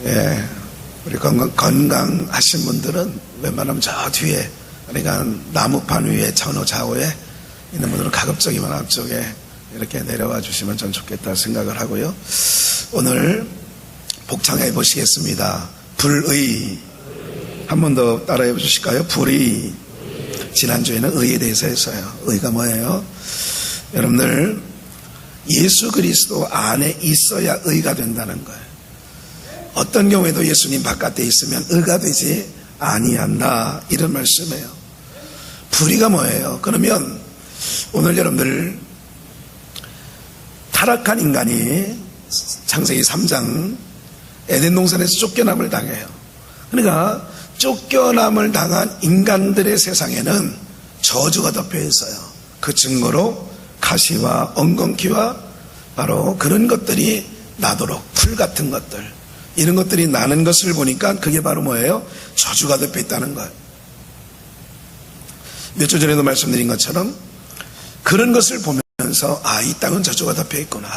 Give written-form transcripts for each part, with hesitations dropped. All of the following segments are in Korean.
예, 우리 건강하신 분들은 웬만하면 저 뒤에, 그러니까 나무판 위에 천호 좌우에 있는 분들은 가급적이면 앞쪽에 이렇게 내려와 주시면 좀 좋겠다 생각을 하고요. 오늘 복창해 보시겠습니다. 불의. 한 번 더 따라해 주실까요? 불의. 지난주에는 의에 대해서 했어요. 의가 뭐예요? 여러분들, 예수 그리스도 안에 있어야 의가 된다는 거예요. 어떤 경우에도 예수님 바깥에 있으면 의가 되지 아니한다, 이런 말씀이에요. 불의가 뭐예요? 그러면 오늘 여러분들, 타락한 인간이 창세기 3장 에덴 동산에서 쫓겨남을 당해요. 그러니까 쫓겨남을 당한 인간들의 세상에는 저주가 덮여 있어요. 그 증거로 가시와 엉겅퀴와 바로 그런 것들이 나도록, 풀 같은 것들, 이런 것들이 나는 것을 보니까 그게 바로 뭐예요? 저주가 덮여 있다는 거예요. 몇 주 전에도 말씀드린 것처럼 그런 것을 보면서 이 땅은 저주가 덮여 있구나.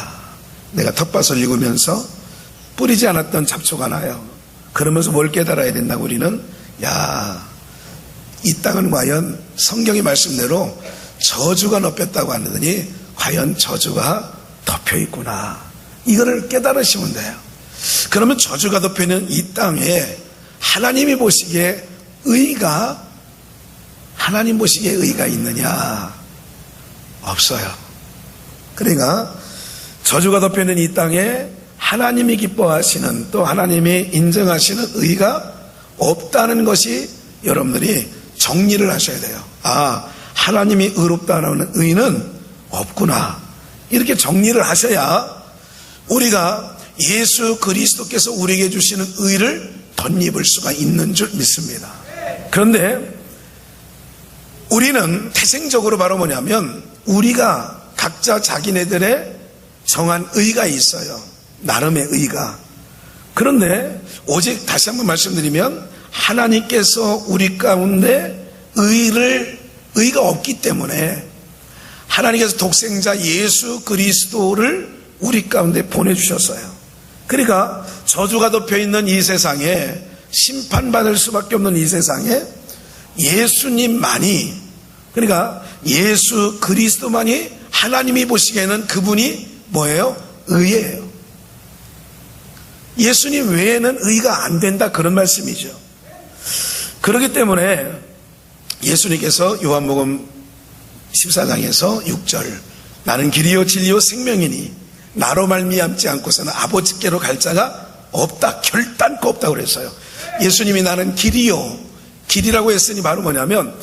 내가 텃밭을 읽으면서 뿌리지 않았던 잡초가 나요. 그러면서 뭘 깨달아야 된다고 우리는, 이 땅은 과연 성경의 말씀대로 저주가 덮였다고 하더니 과연 저주가 덮여 있구나. 이거를 깨달으시면 돼요. 그러면 저주가 덮여 있는 이 땅에 하나님이 보시기에 하나님 보시기에 의가 있느냐? 없어요. 그러니까 저주가 덮여 있는 이 땅에 하나님이 기뻐하시는, 또 하나님이 인정하시는 의가 없다는 것이 여러분들이 정리를 하셔야 돼요. 하나님이 의롭다는 의는 없구나. 이렇게 정리를 하셔야 우리가 예수 그리스도께서 우리에게 주시는 의를 덧입을 수가 있는 줄 믿습니다. 그런데 우리는 태생적으로 바로 뭐냐면, 우리가 각자 자기네들의 정한 의가 있어요. 나름의 의가. 그런데 오직 다시 한번 말씀드리면, 하나님께서 우리 가운데 의가 없기 때문에 하나님께서 독생자 예수 그리스도를 우리 가운데 보내주셨어요. 그러니까 저주가 덮여있는 이 세상에, 심판받을 수밖에 없는 이 세상에 예수님만이, 그러니까 예수 그리스도만이 하나님이 보시기에는 그분이 뭐예요? 의예요. 예수님 외에는 의가 안 된다, 그런 말씀이죠. 그렇기 때문에 예수님께서 요한복음 14장에서 6절, 나는 길이요 진리요 생명이니 나로 말미암지 않고서는 아버지께로 갈 자가 없다, 결단코 없다고 그랬어요. 예수님이 나는 길이라고 했으니 바로 뭐냐면,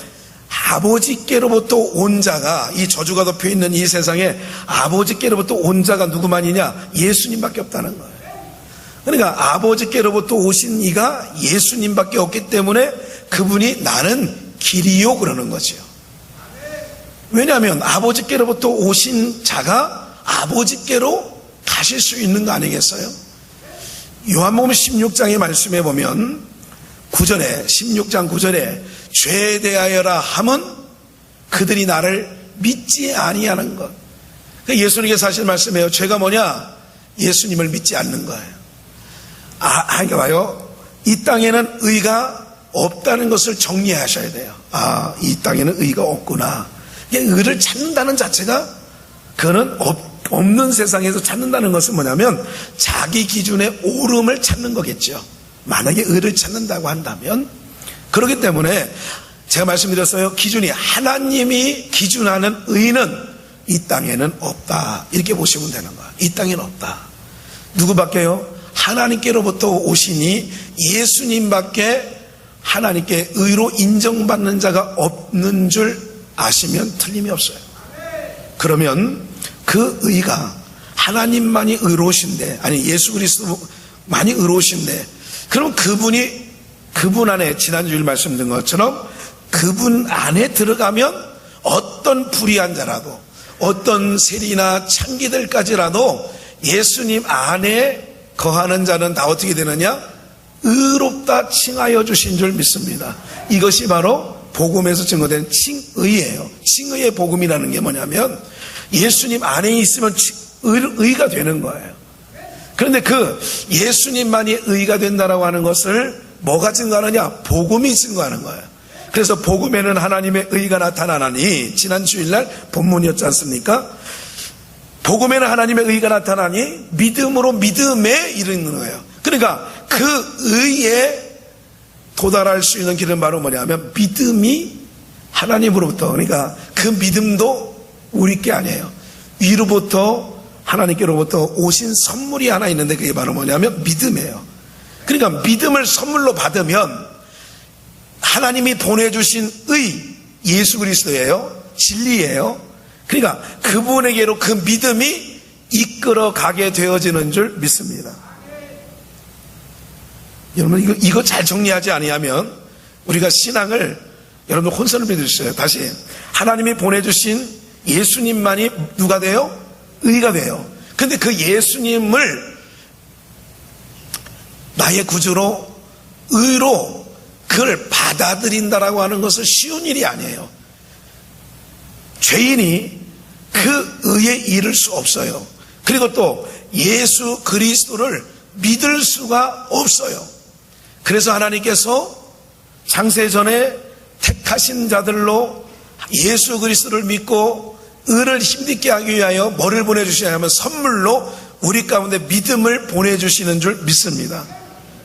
아버지께로부터 온 자가, 이 저주가 덮여 있는 이 세상에 아버지께로부터 온 자가 누구만이냐? 예수님밖에 없다는 거예요. 그러니까 아버지께로부터 오신 이가 예수님밖에 없기 때문에 그분이 나는 길이요 그러는 거죠. 왜냐하면 아버지께로부터 오신 자가 아버지께로 가실 수 있는 거 아니겠어요? 요한복음 16장의 말씀에 보면 16장 9절에 죄에 대하여라 함은 그들이 나를 믿지 아니하는 것. 예수님께서 하신 말씀이에요. 죄가 뭐냐? 예수님을 믿지 않는 거예요. 그러니까 봐요. 이 땅에는 의가 없다는 것을 정리하셔야 돼요. 이 땅에는 의가 없구나. 의를 찾는다는 자체가, 그거는 없는 세상에서 찾는다는 것은 뭐냐면 자기 기준의 옳음을 찾는 거겠죠. 만약에 의를 찾는다고 한다면. 그렇기 때문에 제가 말씀드렸어요. 기준이, 하나님이 기준하는 의는 이 땅에는 없다, 이렇게 보시면 되는 거예요. 이 땅에는 없다. 누구밖에요? 하나님께로부터 오시니 예수님밖에 하나님께 의로 인정받는 자가 없는 줄 아시면 틀림이 없어요. 그러면 그 의가, 하나님만이 의로우신데, 아니 예수 그리스도만이 의로우신데, 그럼 그분 안에, 지난주에 말씀드린 것처럼 그분 안에 들어가면 어떤 불의한 자라도, 어떤 세리나 창기들까지라도 예수님 안에 거하는 자는 다 어떻게 되느냐? 의롭다 칭하여 주신 줄 믿습니다. 이것이 바로 복음에서 증거된 칭의예요. 칭의의 복음이라는 게 뭐냐면 예수님 안에 있으면 의가 되는 거예요. 그런데 그 예수님만이 의가 된다라고 하는 것을 뭐가 증거하느냐? 복음이 증거하는 거예요. 그래서 복음에는 하나님의 의가 나타나니, 지난 주일날 본문이었지 않습니까? 복음에는 하나님의 의가 나타나니 믿음으로 믿음에 이르는 거예요. 그러니까 그 의에 도달할 수 있는 길은 바로 뭐냐면 믿음이 하나님으로부터, 그러니까 그 믿음도 우리 게 아니에요. 위로부터 하나님께로부터 오신 선물이 하나 있는데 그게 바로 뭐냐면 믿음이에요. 그러니까 믿음을 선물로 받으면 하나님이 보내주신 의, 예수 그리스도예요. 진리예요. 그러니까 그분에게로 그 믿음이 이끌어 가게 되어지는 줄 믿습니다. 여러분 이거 잘 정리하지 아니하면 우리가 신앙을, 여러분 혼선을 빚으셨어요. 다시, 하나님이 보내주신 예수님만이 누가 돼요? 의가 돼요. 근데 그 예수님을 나의 구주로, 의로 그걸 받아들인다라고 하는 것은 쉬운 일이 아니에요. 죄인이 그 의에 이를 수 없어요. 그리고 또 예수 그리스도를 믿을 수가 없어요. 그래서 하나님께서 창세전에 택하신 자들로 예수 그리스도를 믿고 의를 힘있게 하기 위하여 뭐를 보내주시냐면 선물로 우리 가운데 믿음을 보내주시는 줄 믿습니다.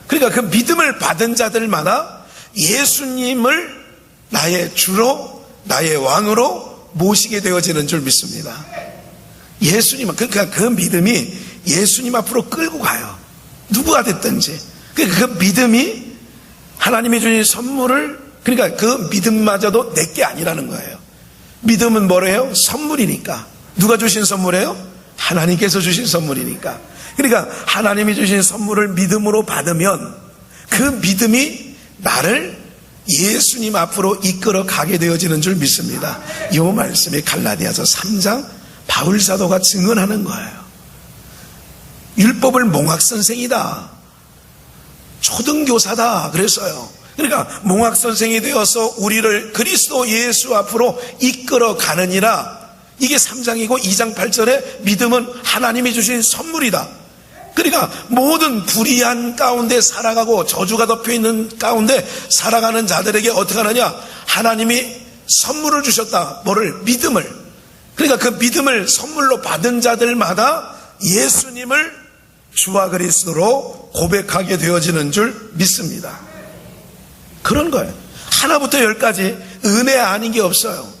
그러니까 그 믿음을 받은 자들마다 예수님을 나의 주로, 나의 왕으로 모시게 되어지는 줄 믿습니다. 예수님, 그러니까 그 믿음이 예수님 앞으로 끌고 가요. 누구가 됐든지. 그러니까 그 믿음이 하나님이 주신 선물을, 그러니까 그 믿음마저도 내게 아니라는 거예요. 믿음은 뭐래요? 선물이니까. 누가 주신 선물이에요? 하나님께서 주신 선물이니까. 그러니까 하나님이 주신 선물을 믿음으로 받으면 그 믿음이 나를 예수님 앞으로 이끌어 가게 되어지는 줄 믿습니다. 이 말씀이 갈라디아서 3장 바울 사도가 증언하는 거예요. 율법을 몽학선생이다, 초등교사다 그랬어요. 그러니까 몽학선생이 되어서 우리를 그리스도 예수 앞으로 이끌어 가느니라. 이게 3장이고 2장 8절에 믿음은 하나님이 주신 선물이다. 그러니까 모든 불의한 가운데 살아가고 저주가 덮여있는 가운데 살아가는 자들에게 어떻게 하느냐? 하나님이 선물을 주셨다. 뭐를? 믿음을. 그러니까 그 믿음을 선물로 받은 자들마다 예수님을 주와 그리스도로 고백하게 되어지는 줄 믿습니다. 그런 거예요. 하나부터 열까지 은혜 아닌 게 없어요.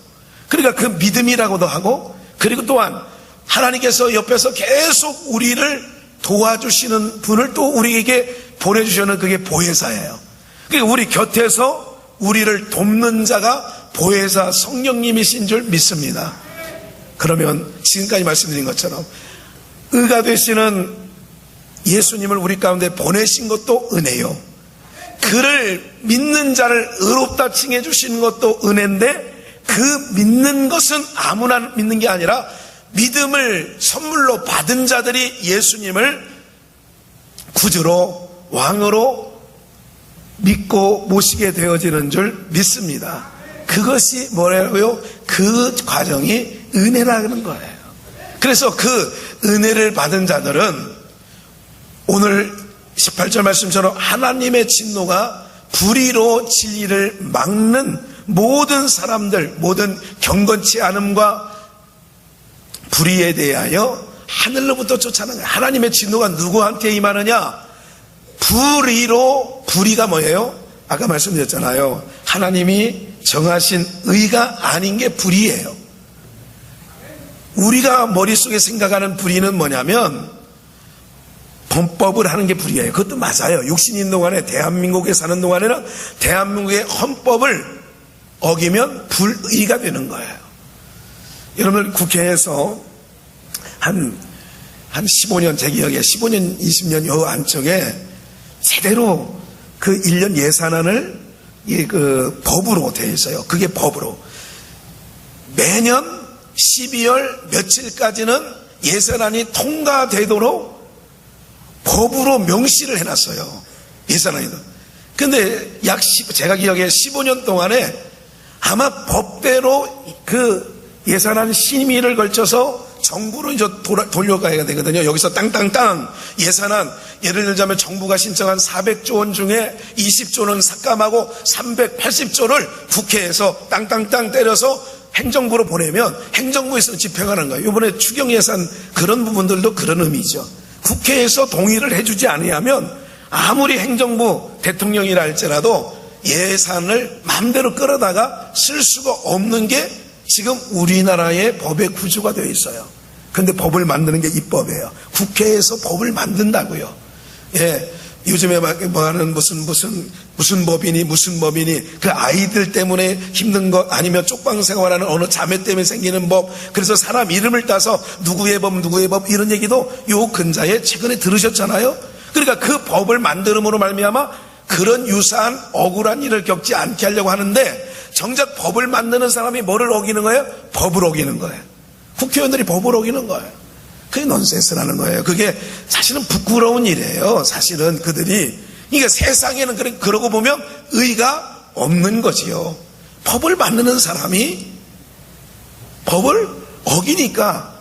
그러니까 그 믿음이라고도 하고, 그리고 또한 하나님께서 옆에서 계속 우리를 도와주시는 분을 또 우리에게 보내주시는, 그게 보혜사예요. 그러니까 우리 곁에서 우리를 돕는 자가 보혜사 성령님이신 줄 믿습니다. 그러면 지금까지 말씀드린 것처럼 의가 되시는 예수님을 우리 가운데 보내신 것도 은혜요, 그를 믿는 자를 의롭다 칭해 주시는 것도 은혜인데, 그 믿는 것은 아무나 믿는 게 아니라 믿음을 선물로 받은 자들이 예수님을 구주로, 왕으로 믿고 모시게 되어지는 줄 믿습니다. 그것이 뭐라고요? 그 과정이 은혜라는 거예요. 그래서 그 은혜를 받은 자들은 오늘 18절 말씀처럼 하나님의 진노가 불의로 진리를 막는 모든 사람들, 모든 경건치 않음과 불의에 대하여 하늘로부터 쫓아내는 거예요. 하나님의 진노가 누구한테 임하느냐? 불의로, 불의가 뭐예요? 아까 말씀드렸잖아요. 하나님이 정하신 의가 아닌 게 불의예요. 우리가 머릿속에 생각하는 불의는 뭐냐면 범법을 하는 게 불의예요. 그것도 맞아요. 육신이 있는 동안에, 대한민국에 사는 동안에는 대한민국의 헌법을 어기면 불의가 되는 거예요. 여러분, 국회에서 한 15년, 제 기억에 15년, 20년 요 안쪽에 제대로 그 1년 예산안을 그 법으로 되어 있어요. 그게 법으로. 매년 12월 며칠까지는 예산안이 통과되도록 법으로 명시를 해놨어요. 예산안에도. 근데 제가 기억에 15년 동안에 아마 법대로 그 예산안 심의를 걸쳐서 정부로 이제 돌려가야 되거든요. 여기서 땅땅땅 예산안, 예를 들자면 정부가 신청한 400조 원 중에 20조는 삭감하고 380조를 국회에서 땅땅땅 때려서 행정부로 보내면 행정부에서 집행하는 거예요. 이번에 추경 예산 그런 부분들도 그런 의미죠. 국회에서 동의를 해주지 않으면 아무리 행정부 대통령이라 할지라도 예산을 마음대로 끌어다가 쓸 수가 없는 게 지금 우리나라의 법의 구조가 되어 있어요. 그런데 법을 만드는 게 입법이에요. 국회에서 법을 만든다고요. 예, 요즘에 뭐 하는 무슨 법이니 그 아이들 때문에 힘든 것 아니면 쪽방 생활하는 어느 자매 때문에 생기는 법, 그래서 사람 이름을 따서 누구의 법 이런 얘기도 요 근자에 최근에 들으셨잖아요. 그러니까 그 법을 만듦으로 말미암아 그런 유사한 억울한 일을 겪지 않게 하려고 하는데 정작 법을 만드는 사람이 뭐를 어기는 거예요? 법을 어기는 거예요. 국회의원들이 법을 어기는 거예요. 그게 넌센스라는 거예요. 그게 사실은 부끄러운 일이에요. 사실은 그들이. 그러니까 세상에는 그러고 보면 의가 없는 거지요. 법을 만드는 사람이 법을 어기니까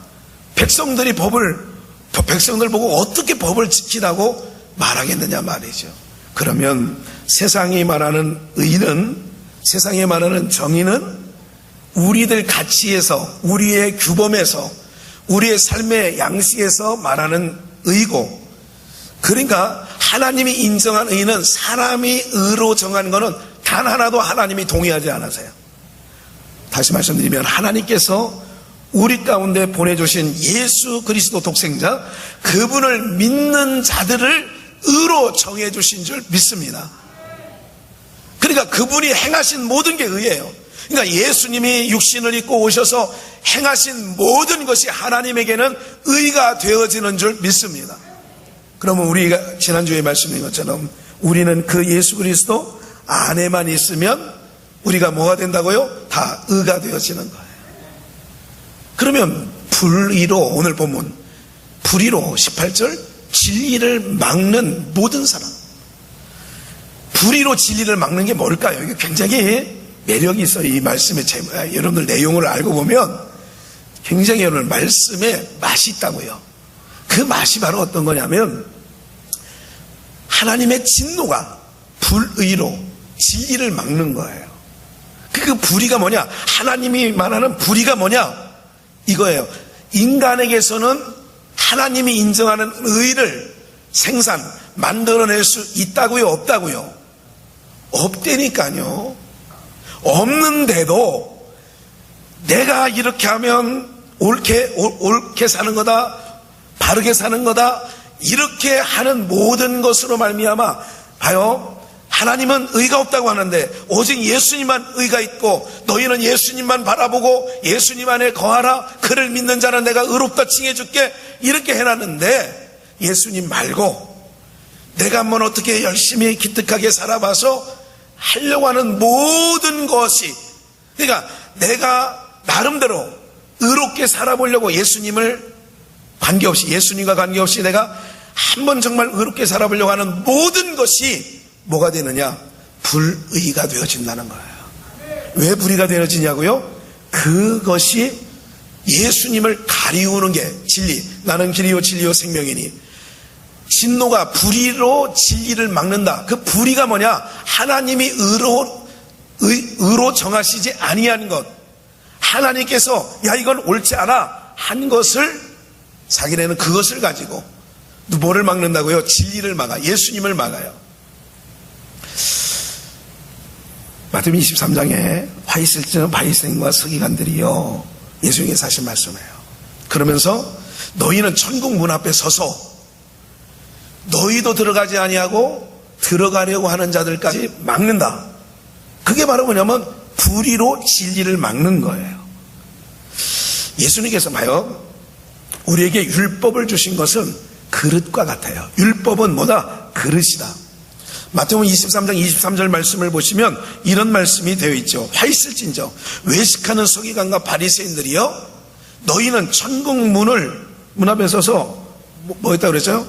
백성들 보고 어떻게 법을 지키라고 말하겠느냐 말이죠. 그러면 세상이 말하는 의는, 세상에 말하는 정의는 우리들 가치에서, 우리의 규범에서, 우리의 삶의 양식에서 말하는 의고, 그러니까 하나님이 인정한 의는 사람이 의로 정한 거는 단 하나도 하나님이 동의하지 않으세요. 다시 말씀드리면 하나님께서 우리 가운데 보내주신 예수 그리스도 독생자, 그분을 믿는 자들을 의로 정해주신 줄 믿습니다. 그러니까 그분이 행하신 모든 게 의예요. 그러니까 예수님이 육신을 입고 오셔서 행하신 모든 것이 하나님에게는 의가 되어지는 줄 믿습니다. 그러면 우리가 지난주에 말씀드린 것처럼 우리는 그 예수 그리스도 안에만 있으면 우리가 뭐가 된다고요? 다 의가 되어지는 거예요. 그러면 불의로, 오늘 본문 불의로 18절 진리를 막는 모든 사람, 불의로 진리를 막는 게 뭘까요? 이게 굉장히 매력이 있어요. 이 말씀의 여러분들 내용을 알고 보면 굉장히 오늘 말씀에 맛이 있다고요. 그 맛이 바로 어떤 거냐면 하나님의 진노가 불의로 진리를 막는 거예요. 그 불의가 뭐냐? 하나님이 말하는 불의가 뭐냐? 이거예요. 인간에게서는 하나님이 인정하는 의를 만들어낼 수 있다고요? 없다고요? 없다니까요. 없는데도 내가 이렇게 하면 옳게 사는 거다, 바르게 사는 거다, 이렇게 하는 모든 것으로 말미암아 봐요. 하나님은 의가 없다고 하는데 오직 예수님만 의가 있고 너희는 예수님만 바라보고 예수님 안에 거하라, 그를 믿는 자는 내가 의롭다 칭해줄게, 이렇게 해놨는데 예수님 말고 내가 한번 어떻게 열심히 기특하게 살아봐서 하려고 하는 모든 것이, 그러니까 내가 나름대로 의롭게 살아보려고 예수님과 관계없이 내가 한번 정말 의롭게 살아보려고 하는 모든 것이 뭐가 되느냐? 불의가 되어진다는 거예요. 왜 불의가 되어지냐고요? 그것이 예수님을 가리우는 게 진리, 나는 길이요 진리요 생명이니, 진노가 불의로 진리를 막는다. 그 불의가 뭐냐? 하나님이 의로 정하시지 아니한 것, 하나님께서 야 이건 옳지 않아 한 것을, 자기네는 그것을 가지고 뭐를 막는다고요? 진리를 막아, 예수님을 막아요. 마태복음 23장에 화 있을지는 바리새인과 서기관들이요, 예수님께 사실 말씀해요. 그러면서 너희는 천국 문 앞에 서서 너희도 들어가지 아니하고 들어가려고 하는 자들까지 막는다. 그게 바로 뭐냐면 불의로 진리를 막는 거예요. 예수님께서 봐요, 우리에게 율법을 주신 것은 그릇과 같아요. 율법은 뭐다? 그릇이다. 마태복음 23장 23절 말씀을 보시면 이런 말씀이 되어 있죠. 화 있을진저 외식하는 서기관과 바리새인들이요, 너희는 천국 문 앞에 서서 뭐 했다고 그랬어요?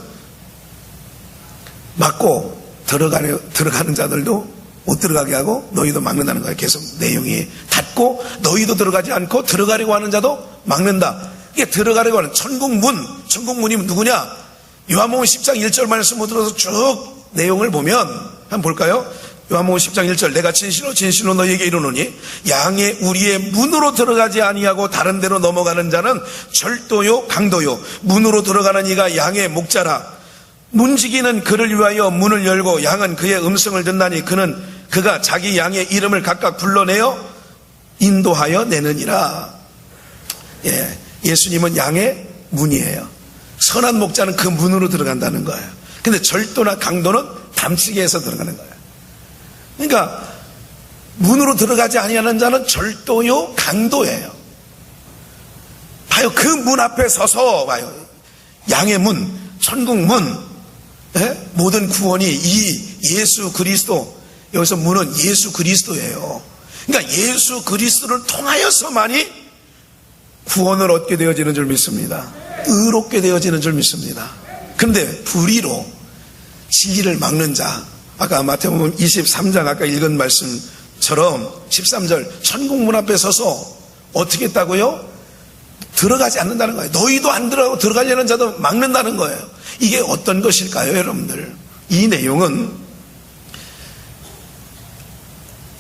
막고 들어가는 자들도 못 들어가게 하고 너희도 막는다는 거예요. 계속 내용이 닫고 너희도 들어가지 않고 들어가려고 하는 자도 막는다. 이게 들어가려고 하는 천국문이 누구냐? 요한복음 10장 1절 말씀을 들어서 쭉 내용을 보면 한번 볼까요? 요한복음 10장 1절 내가 진실로 너희에게 이르노니 양의 우리의 문으로 들어가지 아니하고 다른 데로 넘어가는 자는 절도요 강도요 문으로 들어가는 이가 양의 목자라. 문지기는 그를 위하여 문을 열고 양은 그의 음성을 듣나니 그가 자기 양의 이름을 각각 불러내어 인도하여 내느니라. 예수님은 양의 문이에요. 선한 목자는 그 문으로 들어간다는 거예요. 근데 절도나 강도는 담치기에서 들어가는 거예요. 그러니까 문으로 들어가지 아니하는 자는 절도요 강도예요. 봐요. 그 문 앞에 서서 봐요. 양의 문, 천국 문, 모든 구원이 이 예수 그리스도, 여기서 문은 예수 그리스도예요. 그러니까 예수 그리스도를 통하여서만이 구원을 얻게 되어지는 줄 믿습니다. 의롭게 되어지는 줄 믿습니다. 그런데 불의로 진리를 막는 자, 아까 마태복음 23장 아까 읽은 말씀처럼 13절 천국문 앞에 서서 어떻게 했다고요? 들어가지 않는다는 거예요. 너희도 안 들어가려는 자도 막는다는 거예요. 이게 어떤 것일까요, 여러분들? 이 내용은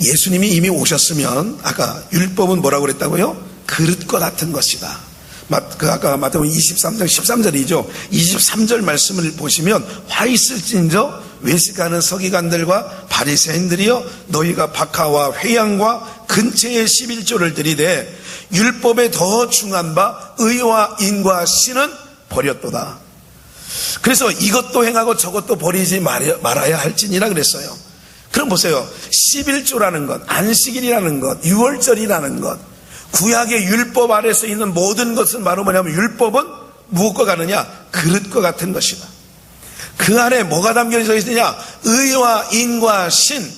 예수님이 이미 오셨으면 아까 율법은 뭐라고 그랬다고요? 그릇과 같은 것이다. 아까 마태복음 23장 13절이죠. 23절 말씀을 보시면 화 있을진저 외식하는 서기관들과 바리새인들이여 너희가 박하와 회양과 근처의 11조를 들이되 율법에 더 중한 바 의와 인과 신은 버렸도다. 그래서 이것도 행하고 저것도 버리지 말아야 할지니라 그랬어요. 그럼 보세요. 11조라는 것, 안식일이라는 것, 유월절이라는 것, 구약의 율법 아래서 있는 모든 것은 바로 뭐냐면 율법은 무엇과 같느냐? 그릇과 같은 것이다. 그 안에 뭐가 담겨져 있느냐? 의와 인과 신.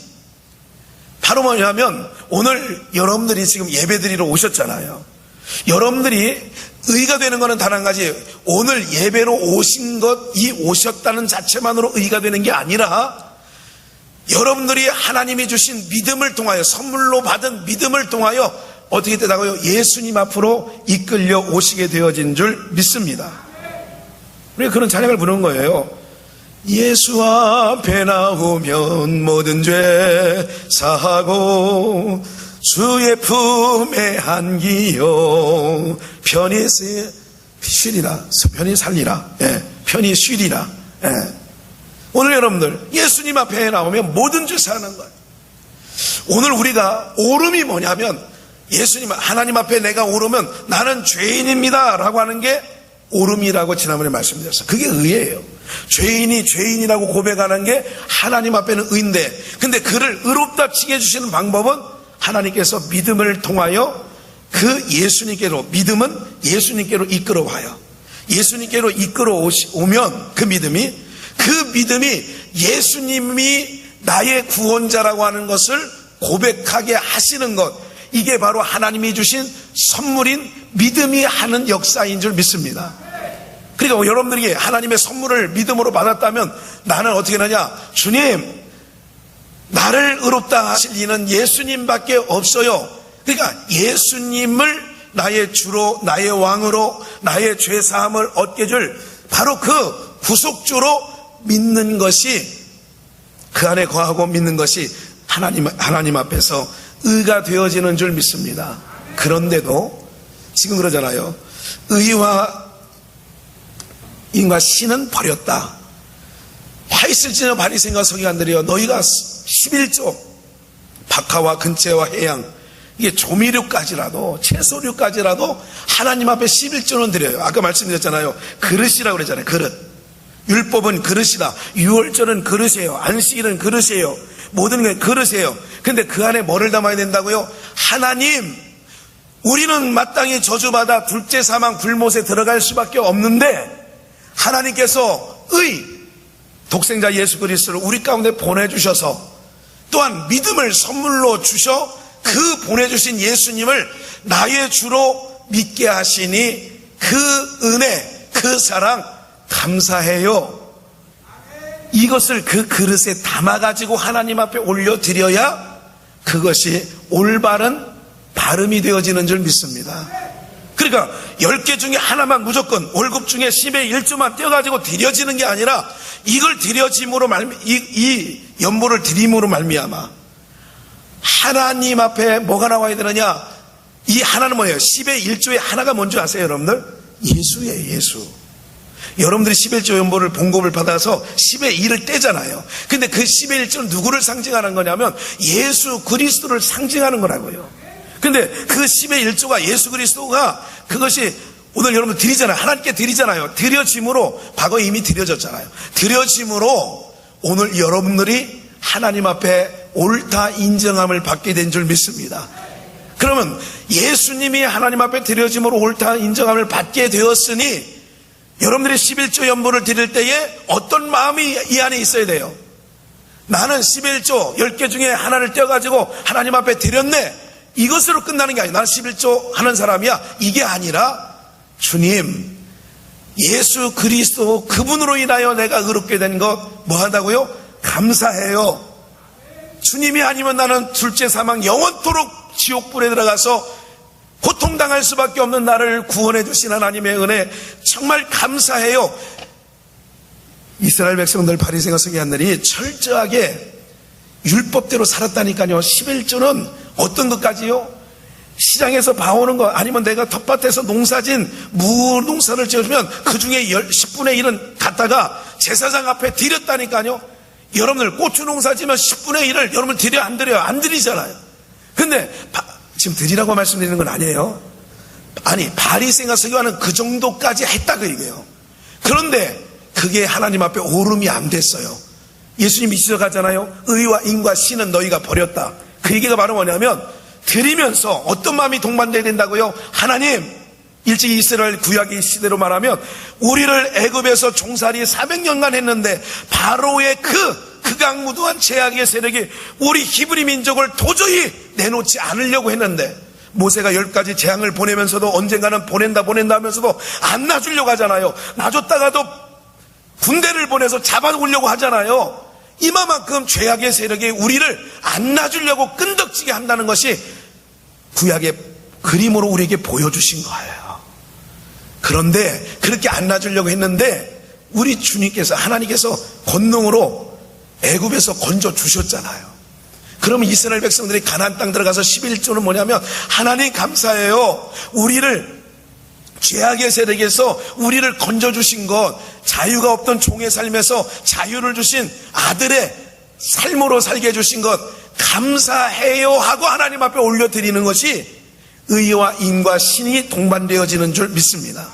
바로 뭐냐면 오늘 여러분들이 지금 예배드리러 오셨잖아요. 여러분들이 의가 되는 것은 단 한 가지. 오늘 예배로 오신 것, 이 오셨다는 자체만으로 의가 되는 게 아니라 여러분들이 하나님이 주신 믿음을 통하여, 선물로 받은 믿음을 통하여 어떻게 되다고요? 예수님 앞으로 이끌려 오시게 되어진 줄 믿습니다. 우리가 그런 찬양을 부르는 거예요. 예수 앞에 나오면 모든 죄 사하고 주의 품에 안기요 편히 살리라. 편히 쉬리라. 오늘 여러분들 예수님 앞에 나오면 모든 죄 사하는 거예요. 오늘 우리가 오름이 뭐냐면 예수님, 하나님 앞에 내가 오르면 나는 죄인입니다 라고 하는 게 오름이라고 지난번에 말씀드렸어요. 그게 의예요. 죄인이 죄인이라고 고백하는 게 하나님 앞에는 의인데, 근데 그를 의롭다 치게 해주시는 방법은 하나님께서 믿음을 통하여 그 예수님께로, 믿음은 예수님께로 이끌어와요. 예수님께로 이끌어오면 그 믿음이 예수님이 나의 구원자라고 하는 것을 고백하게 하시는 것, 이게 바로 하나님이 주신 선물인 믿음이 하는 역사인 줄 믿습니다. 그러니까 여러분들이 하나님의 선물을 믿음으로 받았다면 나는 어떻게 하냐? 주님, 나를 의롭다 하실 이는 예수님밖에 없어요. 그러니까 예수님을 나의 주로, 나의 왕으로, 나의 죄사함을 얻게 줄 바로 그 구속주로 믿는 것이, 그 안에 거하고 믿는 것이 하나님 앞에서 의가 되어지는 줄 믿습니다. 그런데도 지금 그러잖아요. 의와 인과 신은 버렸다. 화 있을지나 바리새인과 서기관들이여 너희가 11조 박하와 근채와 해양, 이게 조미료까지라도 채소류까지라도 하나님 앞에 11조는 드려요. 아까 말씀드렸잖아요. 그릇이라고 그랬잖아요. 그릇. 율법은 그릇이다. 유월절은 그릇이에요. 안식일은 그릇이에요. 모든 게 그릇이에요. 근데 그 안에 뭐를 담아야 된다고요? 하나님, 우리는 마땅히 저주받아 둘째 사망 불못에 들어갈 수밖에 없는데 하나님께서 독생자 예수 그리스도를 우리 가운데 보내주셔서 또한 믿음을 선물로 주셔 그 보내주신 예수님을 나의 주로 믿게 하시니 그 은혜, 그 사랑 감사해요. 이것을 그 그릇에 담아가지고 하나님 앞에 올려드려야 그것이 올바른 발음이 되어지는 줄 믿습니다. 그러니까 10개 중에 하나만 무조건 월급 중에 10의 1조만 떼어가지고 드려지는 게 아니라 이걸 드려짐으로 이 연보를 드림으로 말미암아 하나님 앞에 뭐가 나와야 되느냐? 이 하나는 뭐예요? 10의 1조의 하나가 뭔지 아세요, 여러분들? 예수예요, 예수. 여러분들이 11조 연보를 봉급을 받아서 10의 1을 떼잖아요. 근데 그 10의 1조는 누구를 상징하는 거냐면 예수 그리스도를 상징하는 거라고요. 근데 그 10의 1조가 예수 그리스도가 그것이 오늘 여러분 드리잖아요. 하나님께 드리잖아요. 드려짐으로 과거에 이미 드려졌잖아요. 드려짐으로 오늘 여러분들이 하나님 앞에 옳다 인정함을 받게 된 줄 믿습니다. 그러면 예수님이 하나님 앞에 드려짐으로 옳다 인정함을 받게 되었으니 여러분들이 11조 연보를 드릴 때에 어떤 마음이 이 안에 있어야 돼요? 나는 11조 10개 중에 하나를 떼어가지고 하나님 앞에 드렸네. 이것으로 끝나는 게 아니야. 나는 11조 하는 사람이야. 이게 아니라 주님, 예수 그리스도 그분으로 인하여 내가 의롭게 된 것 뭐 한다고요? 감사해요. 주님이 아니면 나는 둘째 사망 영원토록 지옥불에 들어가서 고통당할 수밖에 없는 나를 구원해 주신 하나님의 은혜 정말 감사해요. 이스라엘 백성들 바리새인과 서기관들이 철저하게 율법대로 살았다니까요. 11조는 어떤 것까지요? 시장에서 봐오는 거 아니면 내가 텃밭에서 농사진 무농사를 지어주면 그 중에 10분의 1은 갖다가 제사장 앞에 드렸다니까요. 여러분들 고추 농사 지면 10분의 1을 여러분 드려 안 드려요? 안 드리잖아요. 근데 지금 드리라고 말씀드리는 건 아니에요. 아니 바리새인과 서기관은 그 정도까지 했다 그 얘기예요. 그런데 그게 하나님 앞에 오름이 안 됐어요. 예수님이 지적하잖아요. 의와 인과 신은 너희가 버렸다. 그 얘기가 바로 뭐냐면 드리면서 어떤 마음이 동반돼야 된다고요? 하나님, 일찍 이스라엘 구약의 시대로 말하면 우리를 애굽에서 종살이 400년간 했는데 바로의 그 극악무도한 제약의 세력이 우리 히브리 민족을 도저히 내놓지 않으려고 했는데 모세가 10가지 재앙을 보내면서도 언젠가는 보낸다 하면서도 안 놔주려고 하잖아요. 놔줬다가도 군대를 보내서 잡아오려고 하잖아요. 이마만큼 죄악의 세력이 우리를 안 놔주려고 끈덕지게 한다는 것이 구약의 그림으로 우리에게 보여주신 거예요. 그런데 그렇게 안 놔주려고 했는데 우리 주님께서 하나님께서 권능으로 애굽에서 건져 주셨잖아요. 그러면 이스라엘 백성들이 가나안 땅 들어가서 11조는 뭐냐면 하나님 감사해요. 우리를 죄악의 세력에서 우리를 건져주신 것, 자유가 없던 종의 삶에서 자유를 주신 아들의 삶으로 살게 해주신 것 감사해요 하고 하나님 앞에 올려드리는 것이 의와 인과 신이 동반되어지는 줄 믿습니다.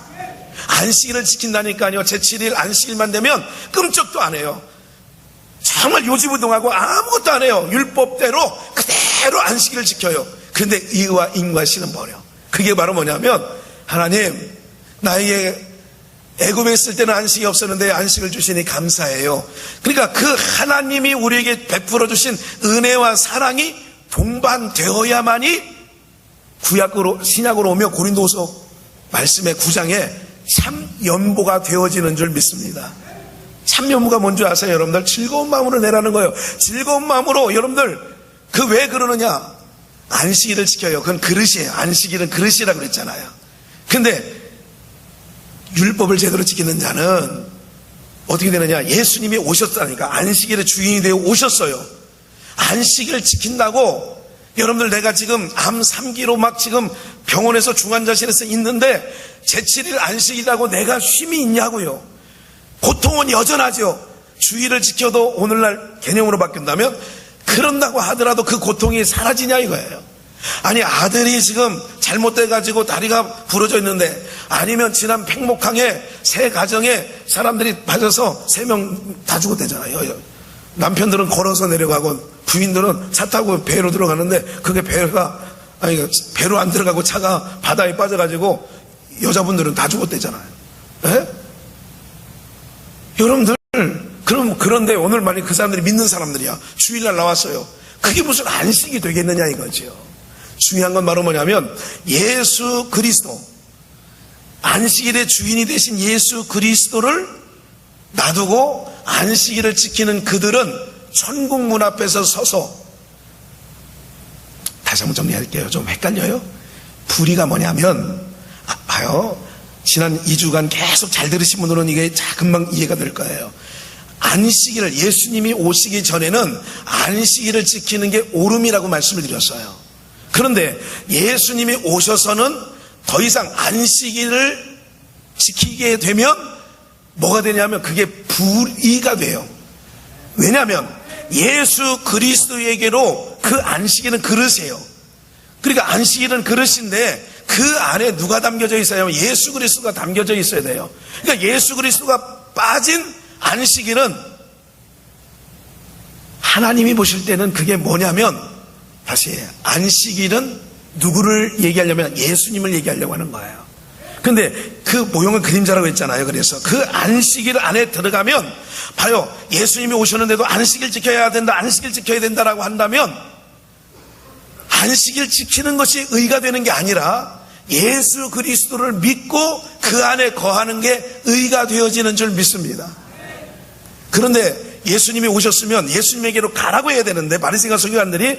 안식일을 지킨다니까요. 제7일 안식일만 되면 끔찍도 안 해요. 정말 요지부동하고 아무것도 안 해요. 율법대로 그대로 안식일을 지켜요. 그런데 의와 인과 신은 버려. 그게 바로 뭐냐면 하나님, 나에게 애굽에 있을 때는 안식이 없었는데 안식을 주시니 감사해요. 그러니까 그 하나님이 우리에게 베풀어 주신 은혜와 사랑이 동반되어야만이 구약으로 신약으로 오며 고린도서 말씀의 9장에 참 연보가 되어지는 줄 믿습니다. 참 연보가 뭔지 아세요? 여러분들 즐거운 마음으로 내라는 거예요. 즐거운 마음으로 여러분들 그 왜 그러느냐? 안식일을 지켜요. 그건 그릇이에요. 안식일은 그릇이라고 그랬잖아요. 근데 율법을 제대로 지키는 자는 어떻게 되느냐? 예수님이 오셨다니까. 안식일의 주인이 되어 오셨어요. 안식일을 지킨다고 여러분들 내가 지금 암 3기로 막 지금 병원에서 중환자실에서 있는데 제7일 안식이라고 내가 쉼이 있냐고요. 고통은 여전하죠. 주일을 지켜도 오늘날 개념으로 바뀐다면 그런다고 하더라도 그 고통이 사라지냐 이거예요. 아니 아들이 지금 잘못돼가지고 다리가 부러져 있는데 아니면 지난 팽목항에 세 가정에 사람들이 맞아서 3명 다 죽었대잖아요. 남편들은 걸어서 내려가고 부인들은 차 타고 배로 들어가는데 그게 배로 안 들어가고 차가 바다에 빠져가지고 여자분들은 다 죽었대잖아요. 에? 여러분들 그런데 오늘 만약 그 사람들이 믿는 사람들이야. 주일날 나왔어요. 그게 무슨 안식이 되겠느냐 이거죠. 중요한 건 바로 뭐냐면 예수 그리스도, 안식일의 주인이 되신 예수 그리스도를 놔두고 안식일을 지키는 그들은 천국 문 앞에서 서서, 다시 한번 정리할게요. 좀 헷갈려요? 불의가 뭐냐면 봐요. 지난 2주간 계속 잘 들으신 분들은 이게 금방 이해가 될 거예요. 안식일을, 예수님이 오시기 전에는 안식일을 지키는 게 오름이라고 말씀을 드렸어요. 그런데 예수님이 오셔서는 더 이상 안식일을 지키게 되면 뭐가 되냐면 그게 불의가 돼요. 왜냐하면 예수 그리스도에게로 그 안식일은 그릇이에요. 그러니까 안식일은 그릇인데 그 안에 누가 담겨져 있어요? 예수 그리스도가 담겨져 있어야 돼요. 그러니까 예수 그리스도가 빠진 안식일은 하나님이 보실 때는 그게 뭐냐면, 다시 안식일은 누구를 얘기하려면 예수님을 얘기하려고 하는 거예요. 근데 그 모형은 그림자라고 했잖아요. 그래서 그 안식일 안에 들어가면 봐요. 예수님이 오셨는데도 안식일 지켜야 된다, 안식일 지켜야 된다라고 한다면 안식일 지키는 것이 의가 되는 게 아니라 예수 그리스도를 믿고 그 안에 거하는 게 의가 되어지는 줄 믿습니다. 그런데 예수님이 오셨으면 예수님에게로 가라고 해야 되는데 바리새인과 서기관들이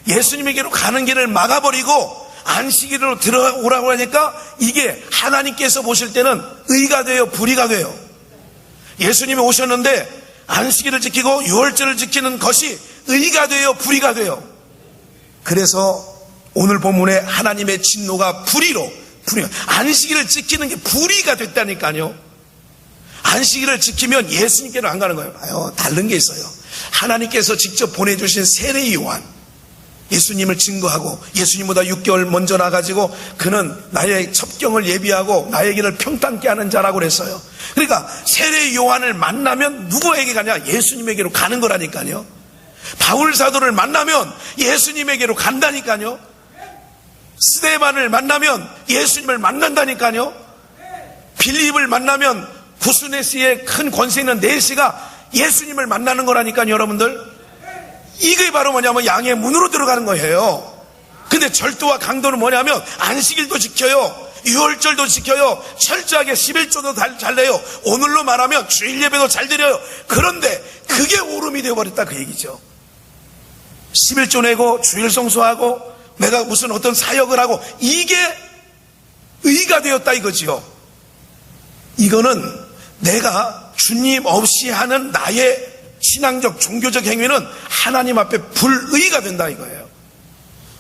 예수님에게로 가는 길을 막아버리고 안식일로 들어오라고 하니까 이게 하나님께서 보실 때는 의가 돼요, 불의가 돼요? 예수님이 오셨는데 안식일을 지키고 유월절을 지키는 것이 의가 돼요, 불의가 돼요? 그래서 오늘 본문에 하나님의 진노가 불의로, 안식일을 지키는 게 불의가 됐다니까요. 안식일을 지키면 예수님께로 안 가는 거예요. 봐요, 다른 게 있어요. 하나님께서 직접 보내주신 세례 요한, 예수님을 증거하고 예수님보다 6개월 먼저 나가지고 그는 나의 첩경을 예비하고 나의 길을 평탄케 하는 자라고 그랬어요. 그러니까 세례 요한을 만나면 누구에게 가냐? 예수님에게로 가는 거라니까요. 바울 사도를 만나면 예수님에게로 간다니까요. 스데반을 만나면 예수님을 만난다니까요. 빌립을 만나면 구스네스의 큰 권세 있는 네시가 예수님을 만나는 거라니까요. 여러분들, 이게 바로 뭐냐면 양의 문으로 들어가는 거예요. 근데 절도와 강도는 뭐냐면 안식일도 지켜요, 유월절도 지켜요, 철저하게 11조도 잘 내요, 오늘로 말하면 주일 예배도 잘 드려요. 그런데 그게 오름이 되어버렸다, 그 얘기죠. 11조 내고 주일 성수하고 내가 무슨 어떤 사역을 하고 이게 의가 되었다 이거지요. 이거는 내가 주님 없이 하는 나의 신앙적 종교적 행위는 하나님 앞에 불의가 된다 이거예요.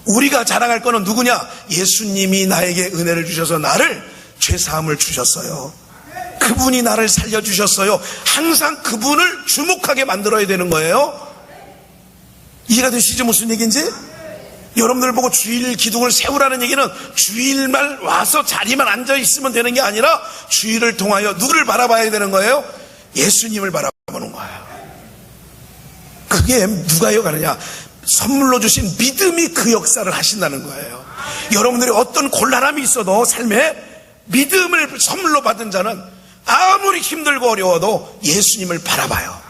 우리가 자랑할 거는 누구냐? 예수님이 나에게 은혜를 주셔서 나를 죄사함을 주셨어요. 그분이 나를 살려주셨어요. 항상 그분을 주목하게 만들어야 되는 거예요. 이해가 되시죠? 무슨 얘기인지? 여러분들 보고 주일 기둥을 세우라는 얘기는 주일만 와서 자리만 앉아 있으면 되는 게 아니라 주일을 통하여 누구를 바라봐야 되는 거예요? 예수님을 바라보는 거예요. 그게 누가요 가느냐? 선물로 주신 믿음이 그 역사를 하신다는 거예요. 여러분들이 어떤 곤란함이 있어도 삶에 믿음을 선물로 받은 자는 아무리 힘들고 어려워도 예수님을 바라봐요.